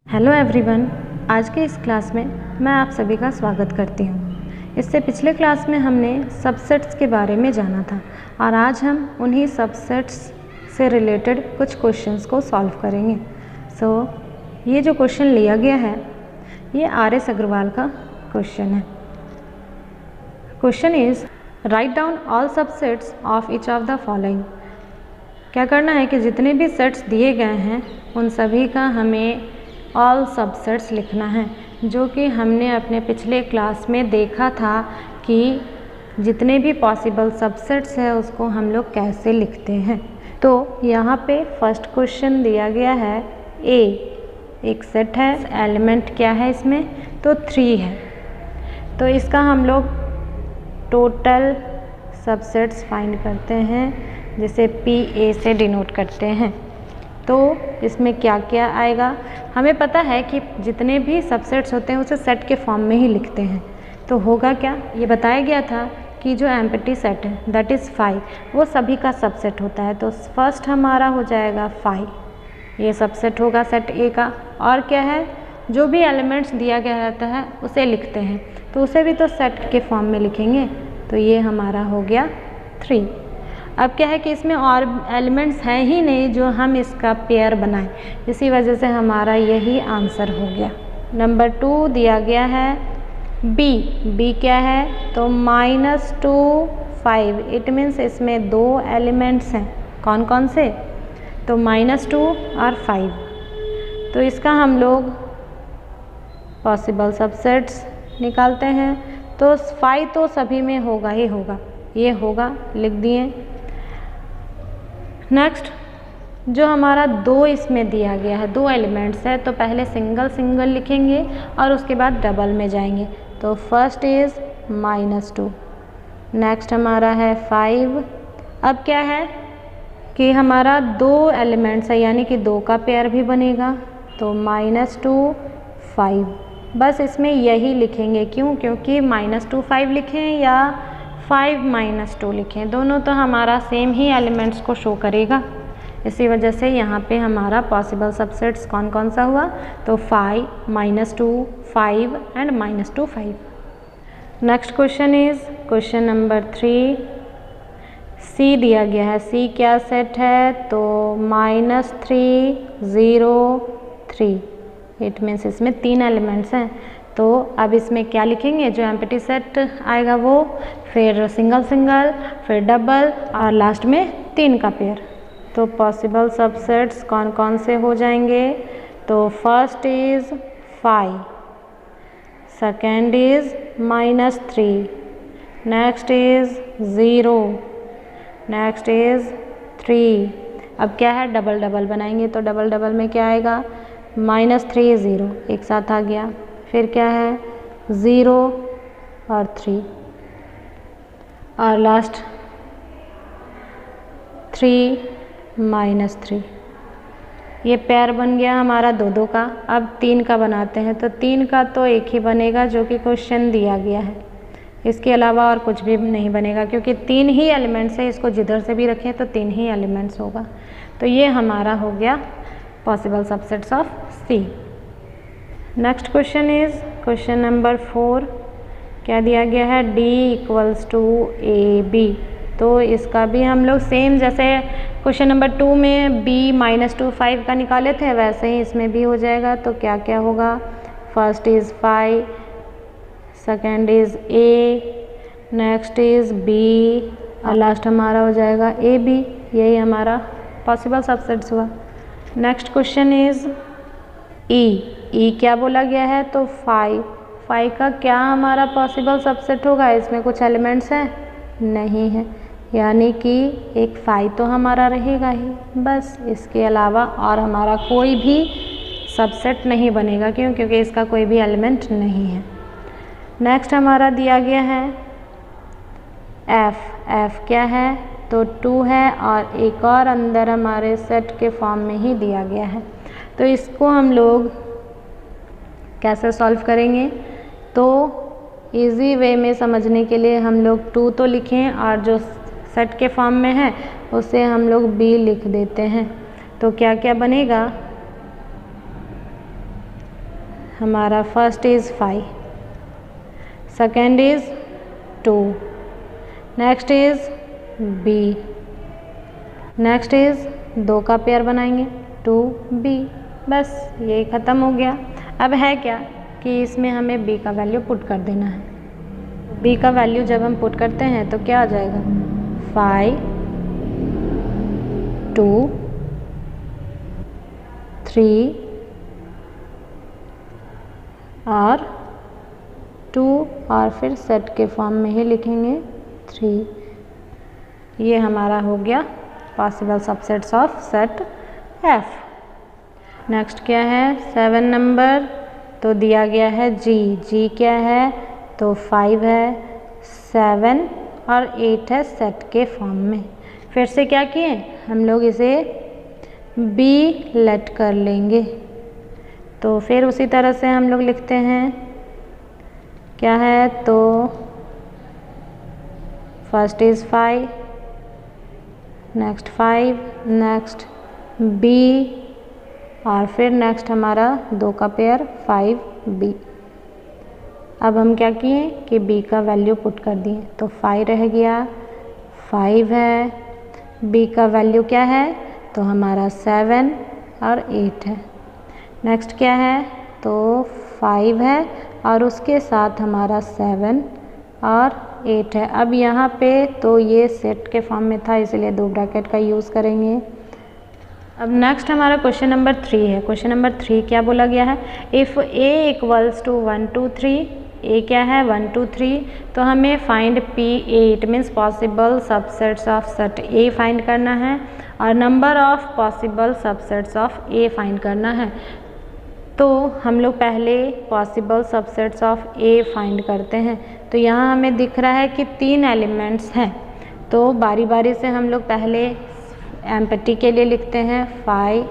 Hello everyone, आज के इस क्लास में मैं आप सभी का स्वागत करती हूँ। इससे पिछले क्लास में हमने सबसेट्स के बारे में जाना था और आज हम उन्हीं सबसेट्स से रिलेटेड कुछ क्वेश्चंस को सॉल्व करेंगे। ये जो क्वेश्चन लिया गया है ये आर.एस. अग्रवाल का क्वेश्चन है। Question is write down all subsets of each of the following. क्या करना है कि जितने भी सेट्स दिए गए हैं उन सभी का हमें ऑल सबसेट्स लिखना है, जो कि हमने अपने पिछले क्लास में देखा था कि जितने भी पॉसिबल सबसेट्स है उसको हम लोग कैसे लिखते हैं। तो यहाँ पे फर्स्ट क्वेश्चन दिया गया है ए, एक सेट है, एलिमेंट क्या है इसमें, तो 3 है। तो इसका हम लोग टोटल सबसेट्स फाइंड करते हैं, जिसे पी ए से डिनोट करते हैं। तो इसमें क्या क्या आएगा, हमें पता है कि जितने भी सबसेट्स होते हैं उसे सेट के फॉर्म में ही लिखते हैं। तो होगा क्या, ये बताया गया था कि जो एम्प्टी सेट है दैट इज़ 5 वो सभी का सबसेट होता है। तो फर्स्ट हमारा हो जाएगा 5, ये सबसेट होगा सेट ए का। और क्या है, जो भी एलिमेंट्स दिया गया रहता है उसे लिखते हैं, तो उसे भी तो सेट के फॉर्म में लिखेंगे। तो ये हमारा हो गया 3। अब क्या है कि इसमें और एलिमेंट्स हैं ही नहीं जो हम इसका पेयर बनाएं, इसी वजह से हमारा यही आंसर हो गया। नंबर 2 दिया गया है बी। बी क्या है, तो -2 5। इट मीन्स इसमें 2 एलिमेंट्स हैं। कौन कौन से, तो -2 और 5। तो इसका हम लोग पॉसिबल सबसेट्स निकालते हैं। तो 5 तो सभी में होगा ही होगा, ये होगा, लिख दिए। नेक्स्ट जो हमारा 2 इसमें दिया गया है, 2 एलिमेंट्स है, तो पहले सिंगल सिंगल लिखेंगे और उसके बाद डबल में जाएंगे। तो फर्स्ट इज़ -2, नेक्स्ट हमारा है 5। अब क्या है कि हमारा 2 एलिमेंट्स है, यानी कि 2 का पेयर भी बनेगा, तो -2 5। बस इसमें यही लिखेंगे। क्यों, क्योंकि -2 5 लिखें या 5 -2 लिखें, दोनों तो हमारा सेम ही एलिमेंट्स को शो करेगा। इसी वजह से यहाँ पे हमारा पॉसिबल सबसेट्स कौन कौन सा हुआ, तो 5 -2 5 and -2 5। Next question is question number 3। सी दिया गया है। सी क्या सेट है, तो -3 0 3। इट मीन्स इसमें 3 एलिमेंट्स हैं। तो अब इसमें क्या लिखेंगे, जो एम्प्टी सेट आएगा वो, फिर सिंगल सिंगल, फिर डबल और लास्ट में 3 का पेयर। तो पॉसिबल सबसेट्स कौन कौन से हो जाएंगे, तो first is 5, second is -3, next is 0, next is 3। अब क्या है, डबल डबल बनाएंगे, तो डबल डबल में क्या आएगा, -3 0 एक साथ आ गया। फिर क्या है, 0 और 3 और लास्ट 3 -3। ये पेयर बन गया हमारा 2 का। अब 3 का बनाते हैं, तो 3 का तो एक ही बनेगा जो कि क्वेश्चन दिया गया है, इसके अलावा और कुछ भी नहीं बनेगा, क्योंकि 3 ही एलिमेंट्स है। इसको जिधर से भी रखें तो 3 ही एलिमेंट्स होगा। तो ये हमारा हो गया possible subsets of C. Next question is question number 4। क्या दिया गया है, D = AB। तो इसका भी हम लोग सेम जैसे क्वेश्चन नंबर 2 में B -2 5 का निकाले थे, वैसे ही इसमें भी हो जाएगा। तो क्या क्या होगा, first is 5, second is A, next is B और लास्ट हमारा हो जाएगा AB। यही हमारा पॉसिबल सबसेट्स हुआ। नेक्स्ट क्वेश्चन इज़ ई क्या बोला गया है, तो 5 का क्या हमारा पॉसिबल सबसेट होगा, इसमें कुछ एलिमेंट्स हैं नहीं है, यानी कि एक 5 तो हमारा रहेगा ही बस। इसके अलावा और हमारा कोई भी सबसेट नहीं बनेगा। क्यों, क्योंकि इसका कोई भी एलिमेंट नहीं है। नेक्स्ट हमारा दिया गया है एफ क्या है, तो 2 है और एक और अंदर हमारे सेट के फॉर्म में ही दिया गया है। तो इसको हम लोग कैसे सॉल्व करेंगे, तो इजी वे में समझने के लिए हम लोग 2 तो लिखें और जो सेट के फॉर्म में है उसे हम लोग B लिख देते हैं। तो क्या क्या बनेगा, हमारा first is 5, second is 2, next is B, next is 2 का पेयर बनाएंगे 2B, बस ये ख़त्म हो गया। अब है क्या कि इसमें हमें B का वैल्यू पुट कर देना है। B का वैल्यू जब हम पुट करते हैं तो क्या आ जाएगा 5, 2, 3 और 2 और फिर सेट के फॉर्म में ही लिखेंगे 3। ये हमारा हो गया possible subsets of set F। Next क्या है 7 नंबर, तो दिया गया है G क्या है तो 5 है, 7 और 8 है सेट के फॉर्म में। फिर से क्या किए हम लोग इसे B लेट कर लेंगे, तो फिर उसी तरह से हम लोग लिखते हैं क्या है तो first is 5, next 5, next B और फिर नेक्स्ट हमारा 2 का पेयर 5B। अब हम क्या किए कि B का वैल्यू पुट कर दिए, तो 5 रह गया, 5 है, B का वैल्यू क्या है तो हमारा 7 और 8 है। नेक्स्ट क्या है तो 5 है और उसके साथ हमारा 7 और 8 है। अब यहाँ पे तो ये सेट के फॉर्म में था इसलिए 2 ब्रैकेट का यूज़ करेंगे। अब नेक्स्ट हमारा क्वेश्चन नंबर 3 है। क्वेश्चन नंबर 3 क्या बोला गया है, if A equals to 1 2 3, A क्या है 1 2 3, तो हमें find PA, it means possible subsets of set A find करना है और number of possible subsets of A find करना है। तो हम लोग पहले possible subsets of A find करते हैं। तो यहाँ हमें दिख रहा है कि 3 एलिमेंट्स हैं, तो बारी बारी से हम लोग पहले एम्प्टी के लिए लिखते हैं 5,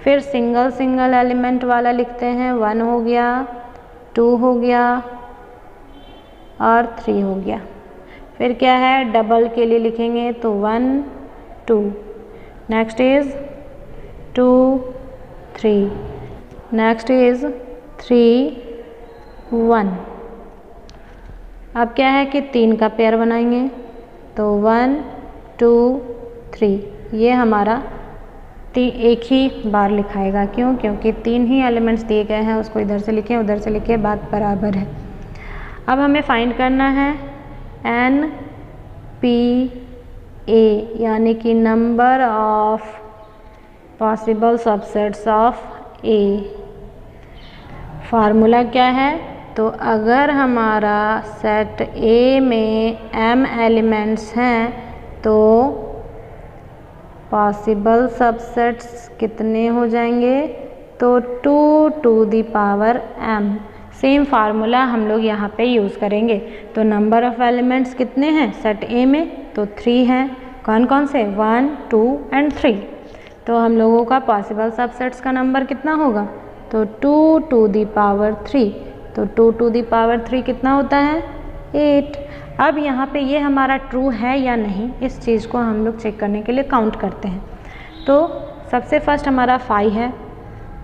फिर सिंगल एलिमेंट वाला लिखते हैं 1 हो गया, 2 हो गया और 3 हो गया। फिर क्या है डबल के लिए लिखेंगे तो 1 2, नेक्स्ट इज़ 2 3, नेक्स्ट इज़ 3 1। अब क्या है कि 3 का पेयर बनाएंगे तो 1 2 3, ये हमारा एक ही बार लिखाएगा। क्यों? क्योंकि 3 ही एलिमेंट्स दिए गए हैं, उसको इधर से लिखें उधर से लिखें, बात बराबर है। अब हमें फाइंड करना है NPA यानी कि number of possible subsets of A। Formula क्या है तो अगर हमारा सेट A में m एलिमेंट्स हैं तो पॉसिबल सबसेट्स कितने हो जाएंगे तो 2 to the power m। Same formula हम लोग यहाँ पे यूज़ करेंगे। तो नंबर ऑफ़ एलिमेंट्स कितने हैं सेट A में तो 3 हैं। कौन कौन से 1 2 एंड 3। तो हम लोगों का पॉसिबल सबसेट्स का नंबर कितना होगा तो 2 टू द पावर 3। तो 2 टू द पावर 3 कितना होता है 8। अब यहाँ पे ये हमारा ट्रू है या नहीं, इस चीज़ को हम लोग चेक करने के लिए काउंट करते हैं। तो सबसे फर्स्ट हमारा 5 है,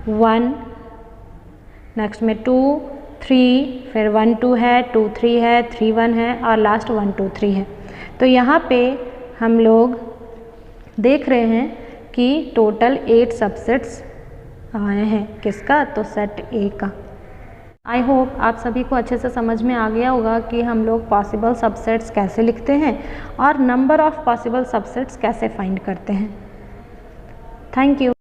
1, नेक्स्ट में 2 3, फिर 1 2 है, 2 3 है, 3 1 है और लास्ट 1 2 3 है। तो यहाँ पे हम लोग देख रहे हैं कि टोटल 8 सबसेट्स आए हैं। किसका तो सेट A का। आई होप आप सभी को अच्छे से समझ में आ गया होगा कि हम लोग पॉसिबल सबसेट्स कैसे लिखते हैं और नंबर ऑफ़ पॉसिबल सबसेट्स कैसे फाइंड करते हैं। Thank you.